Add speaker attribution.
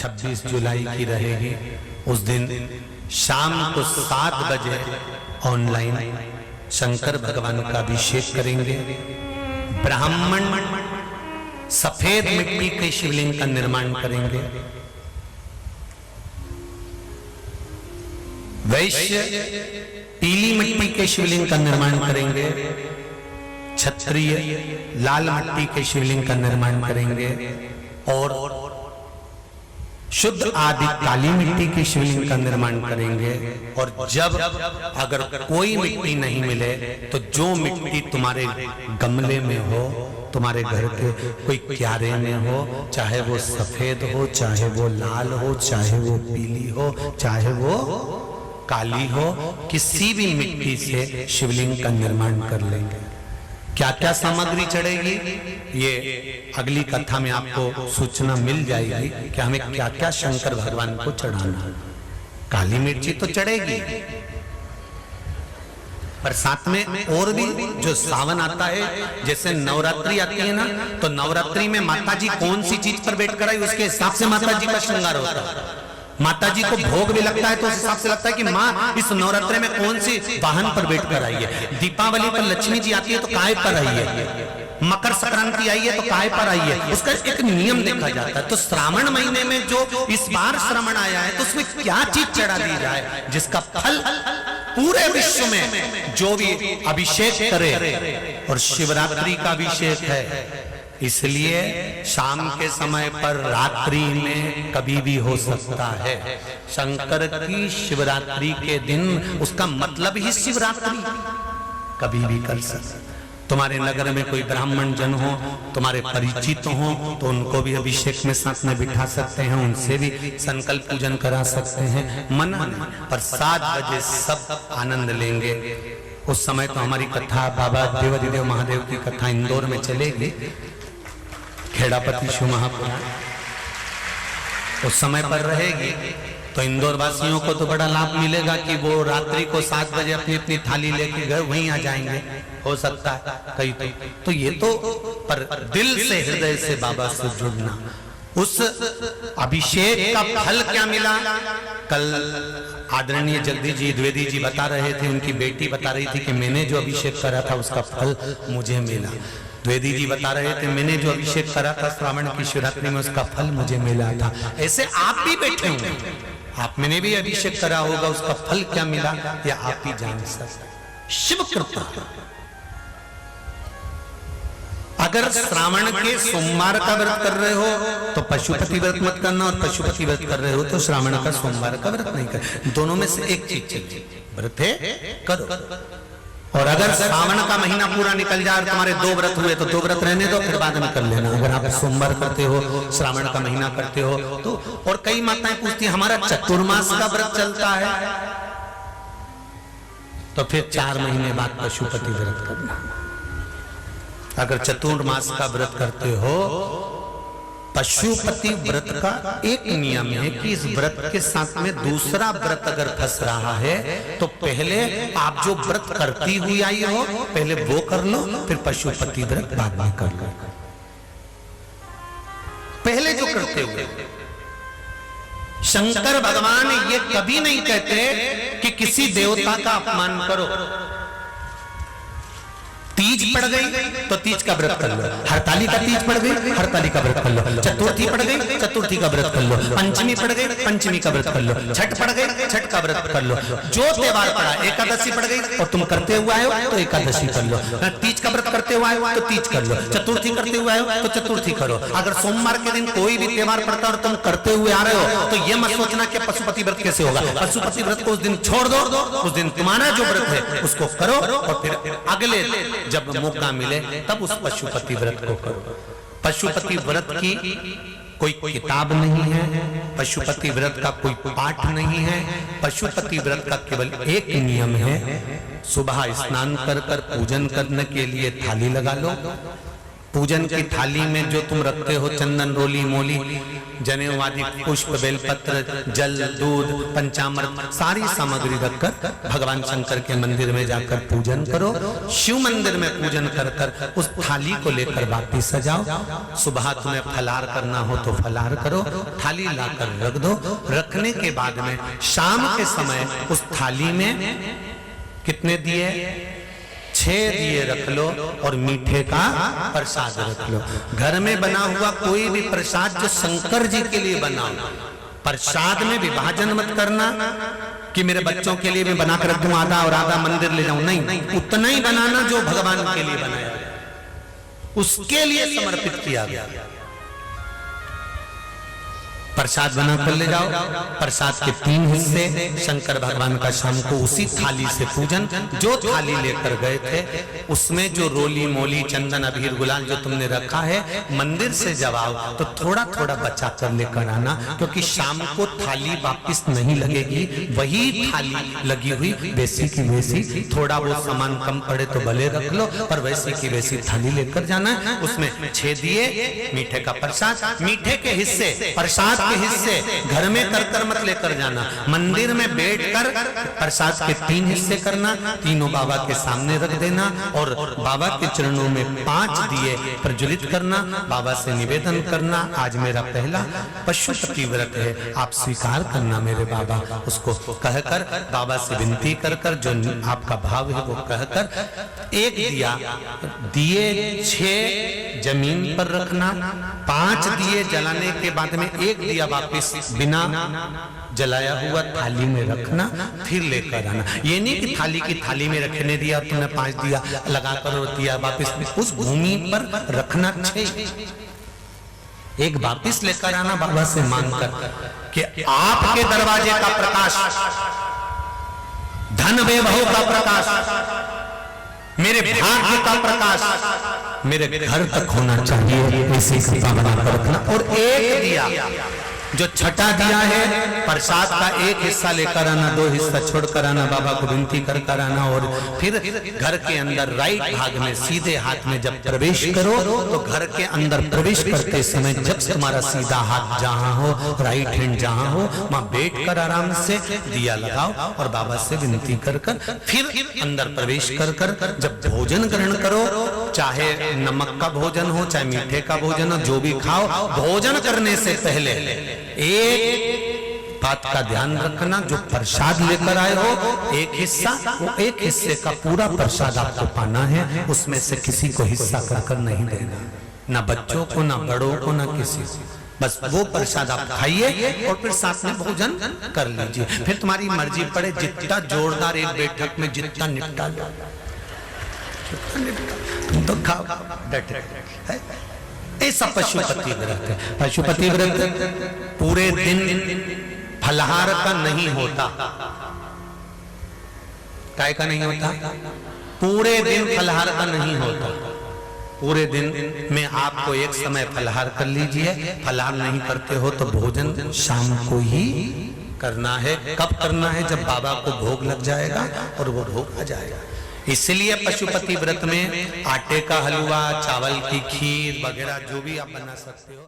Speaker 1: 26 जुलाई की रहेगी। उस दिन शाम को 7 बजे ऑनलाइन शंकर भगवान का अभिषेक करेंगे। ब्राह्मण सफेद मिट्टी के शिवलिंग का निर्माण करेंगे। वैश्य पीली मिट्टी के शिवलिंग का निर्माण करेंगे। क्षत्रिय लाल मिट्टी के शिवलिंग का निर्माण करेंगे और शुद्ध आदि काली मिट्टी की शिवलिंग का निर्माण करेंगे। और जब अगर कोई मिट्टी नहीं मिले तो जो मिट्टी तुम्हारे गमले में हो, तुम्हारे घर के कोई क्यारे में हो, चाहे वो सफेद हो, चाहे वो लाल हो, चाहे वो पीली हो, चाहे वो काली हो, किसी भी मिट्टी से शिवलिंग का निर्माण कर लेंगे। क्या क्या सामग्री चढ़ेगी ये अगली कथा में आपको सूचना मिल जाएगी कि हमें क्या क्या शंकर भगवान को चढ़ाना। काली मिर्ची तो चढ़ेगी, पर साथ में और भी जो सावन आता है, जैसे नवरात्रि आती है ना, तो नवरात्रि में माता जी कौन सी चीज पर बैठ कर आई उसके हिसाब से माता जी का श्रृंगार होता है। माता जी को भोग भी लगता है तो उस हिसाब से लगता है कि माँ इस नवरात्रि में कौन सी वाहन पर बैठ कर आई है। दीपावली पर लक्ष्मी जी आती है तो काय पर आई है। मकर संक्रांति आई है तो काय पर आई है। उसका एक नियम देखा जाता है। तो श्रावण महीने में जो इस बार श्रावण आया है तो उसमें क्या चीज चढ़ा दी जाए जिसका फल पूरे विश्व में जो भी अभिषेक करे। और शिवरात्रि का अभिषेक है, इसलिए शाम के समय पर रात्रि में कभी भी हो सकता है। शंकर की शिवरात्रि के दिन, उसका मतलब ही शिवरात्रि, कभी भी कर सकते। तुम्हारे नगर में कोई ब्राह्मण जन हो, तुम्हारे परिचित हो, तो उनको भी अभिषेक में साथ में बिठा सकते हैं, उनसे भी संकल्प पूजन करा सकते हैं। मना नहीं, पर 7 बजे सब आनंद लेंगे। उस समय तो हमारी कथा बाबा देवाधिदेव महादेव की कथा इंदौर में चलेगी, खेड़ापति शिव महापुराण उस समय पर रहेगी। तो इंदौर वासियों को तो बड़ा लाभ मिलेगा कि वो रात्रि को 7 बजे अपनी अपनी थाली लेके घर वहीं आ जाएंगे, हो सकता है कई तो ये तो, पर दिल से हृदय से बाबा से जुड़ना। उस अभिषेक का फल क्या मिला, कल आदरणीय जगदीश जी द्विवेदी जी बता रहे थे, उनकी बेटी बता रही थी कि मैंने जो अभिषेक करा था उसका फल मुझे मिला। द्विवेदी जी बता रहे थे मैंने जो अभिषेक करा था श्रावण की शिवरात्रि में उसका फल मुझे मिला था। ऐसे आप भी बैठे होंगे, आप मैंने भी अभिषेक करा होगा, उसका फल क्या मिला या आप ही जान सकते। शिव कृपा। अगर श्रावण के सोमवार का व्रत कर रहे हो तो पशुपति व्रत मत करना, और पशुपति व्रत कर रहे हो तो श्रावण का सोमवार का व्रत नहीं कर। दोनों में से एक चीज चाहिए, व्रत है करो। और अगर श्रावण का महीना पूरा निकल जाए और तुम्हारे 2 व्रत हुए तो 2 व्रत रहने दो, फिर बाद में कर लेना। अगर आप सोमवार करते हो, श्रावण का महीना करते हो तो। और कई माताएं पूछती हैं हमारा चतुर्मास का व्रत चलता है तो फिर 4 महीने बाद पशुपति व्रत करना। अगर चतुर्मास का व्रत करते हो, पशुपति व्रत का एक नियम है कि इस व्रत के साथ में दूसरा व्रत अगर फंस रहा है तो पहले आप जो व्रत करती हुई आई हो पहले वो कर लो, फिर पशुपति व्रत बाद में कर लो। पहले जो करते हुए शंकर भगवान ये कभी नहीं कहते कि किसी देवता का अपमान करो। तीज पड़ गई तो तीज का व्रत कर लो, हरताली का तीज पड़ गई हरताली का व्रत कर लो, चतुर्थी पड़ गई चतुर्थी का व्रत कर लो, पंचमी पड़ गई पंचमी का व्रत कर लो, छठ पड़ गई छठ का व्रत कर लो। जो त्योहार पड़ा, एकादशी पड़ गई और तुम करते हुए आए हो तो एकादशी कर लो, तीज का व्रत करते हुए आए हो तो तीज कर लो, चतुर्थी करते हुए आए हो तो चतुर्थी करो। अगर सोमवार के दिन कोई भी त्योहार पड़ता और तुम करते हुए आ रहे हो तो ये मत सोचना कि पशुपति व्रत कैसे होगा। पशुपति व्रत को उस दिन छोड़ दो, उस दिन तुम्हारा जो व्रत है उसको करो और फिर अगले जब मौका मिले तब उस पशुपति व्रत को करो। पशुपति व्रत की कोई किताब नहीं है, पशुपति व्रत का कोई पाठ नहीं है। पशुपति व्रत का केवल एक नियम है, सुबह स्नान कर कर पूजन करने के लिए थाली लगा लो, पूजन की थाली में जो तुम रखते हो चंदन, रोली, मोली, जनेऊ आदि पुष्प, बेलपत्र, जल, दूध, पंचामृत, सारी सामग्री रखकर भगवान शंकर के मंदिर में जाकर पूजन करो। शिव मंदिर में पूजन कर कर उस थाली को लेकर वापिस सजाओ। सुबह तुम्हें फलाहार करना हो तो फलाहार करो, थाली लाकर रख दो। रखने के बाद में शाम के समय उस थाली में कितने दिए? 6 दिए रख लो और मीठे का प्रसाद रख लो। घर में बना हुआ कोई भी प्रसाद जो शंकर जी के लिए बनाओ, प्रसाद में विभाजन मत करना कि मेरे बच्चों के लिए मैं बना कर रख दूं आधा और आधा मंदिर ले जाऊं, नहीं, उतना ही बनाना जो भगवान के लिए बनाया, उसके लिए समर्पित किया गया। प्रसाद बना कर ले जाओ। प्रसाद के 3 हिस्से, शंकर भगवान का शाम को उसी थाली से पूजन। जो थाली लेकर गए थे उसमें जो रोली, मोली, चंदन, अबीर, गुलाल जो तुमने रखा है, मंदिर से जब आओ तो थोड़ा थोड़ा बचा कर लेकर आना, क्योंकि शाम को थाली वापिस नहीं लगेगी, वही थाली लगी हुई वैसी की वैसी, थोड़ा वो सामान कम पड़े तो भले रख लो, पर वैसी की वैसी थाली लेकर जाना है। उसमें 6 दिए, मीठे का प्रसाद, मीठे के हिस्से, प्रसाद के हिस्से घर में कर मत लेकर जाना, मंदिर में बैठकर प्रसाद के 3 हिस्से करना, तीनों बाबा के सामने रख देना और बाबा के चरणों में 5 दिए प्रज्वलित करना, बाबा से निवेदन करना, आज मेरा पहला पशुपति व्रत है, आप स्वीकार करना मेरे बाबा। उसको कहकर बाबा से विनती कर कर जो आपका भाव है वो कहकर 1 दिया, दिए 6 जमीन पर रखना, 5 दिए जलाने के बाद में 1 दिया वापिस बिना जलाया हुआ थाली में रखना, फिर लेकर आना। ये नहीं कि थाली में रखने दिया तुमने 5 दिया लगाकर दिया वापिस, उस भूमि पर रखना 6, 1 वापिस लेकर आना बाबा से मांगकर कि आपके दरवाजे का प्रकाश, धन वैभव का प्रकाश, मेरे भाग्य का प्रकाश मेरे घर तक होना चाहिए, इसी कृपा बनाकर रखना। और 1 दिया जो छठा दिया है प्रसाद का 1 हिस्सा लेकर आना, 2 हिस्सा छोड़कर आना, बाबा को विनती कर कर आना। और फिर घर के अंदर राइट भाग में सीधे हाथ में जब प्रवेश करो तो घर के अंदर प्रवेश करते समय जब तुम्हारा सीधा हाथ जहां हो, राइट हैंड जहां हो, वहां बैठकर आराम से दिया लगाओ और बाबा से विनती कर कर फिर अंदर प्रवेश कर कर जब भोजन ग्रहण करो, चाहे नमक का भोजन हो चाहे मीठे का भोजन हो, जो भी खाओ, भोजन करने से पहले एक बात का ध्यान रखना, जो प्रसाद लेकर आए हो 1 हिस्सा, वो 1 हिस्से का पूरा प्रसाद आपको पाना है, उसमें से किसी को हिस्सा कर कर नहीं देना, ना बच्चों को, ना बड़ों को, ना किसी को। बस वो प्रसाद आप खाइए और फिर साथ में भोजन कर लीजिए। फिर तुम्हारी मर्जी पड़े, जितना जोरदार एक बैठक में जितना निपटा लो तो खाओ, ऐसा पशुपति व्रत है। पशुपति व्रत पूरे दिन फलाहार का नहीं होता। काय का नहीं होता? पूरे दिन फलाहार का नहीं होता। पूरे दिन में आपको एक समय फलाहार कर लीजिए, फलाहार नहीं करते हो तो भोजन शाम को ही करना है। कब करना है? जब बाबा को भोग लग जाएगा और वो भोग आ जाएगा। इसलिए पशुपति व्रत में आटे का हलवा, चावल की खीर वगैरह जो भी आप बना सकते हो।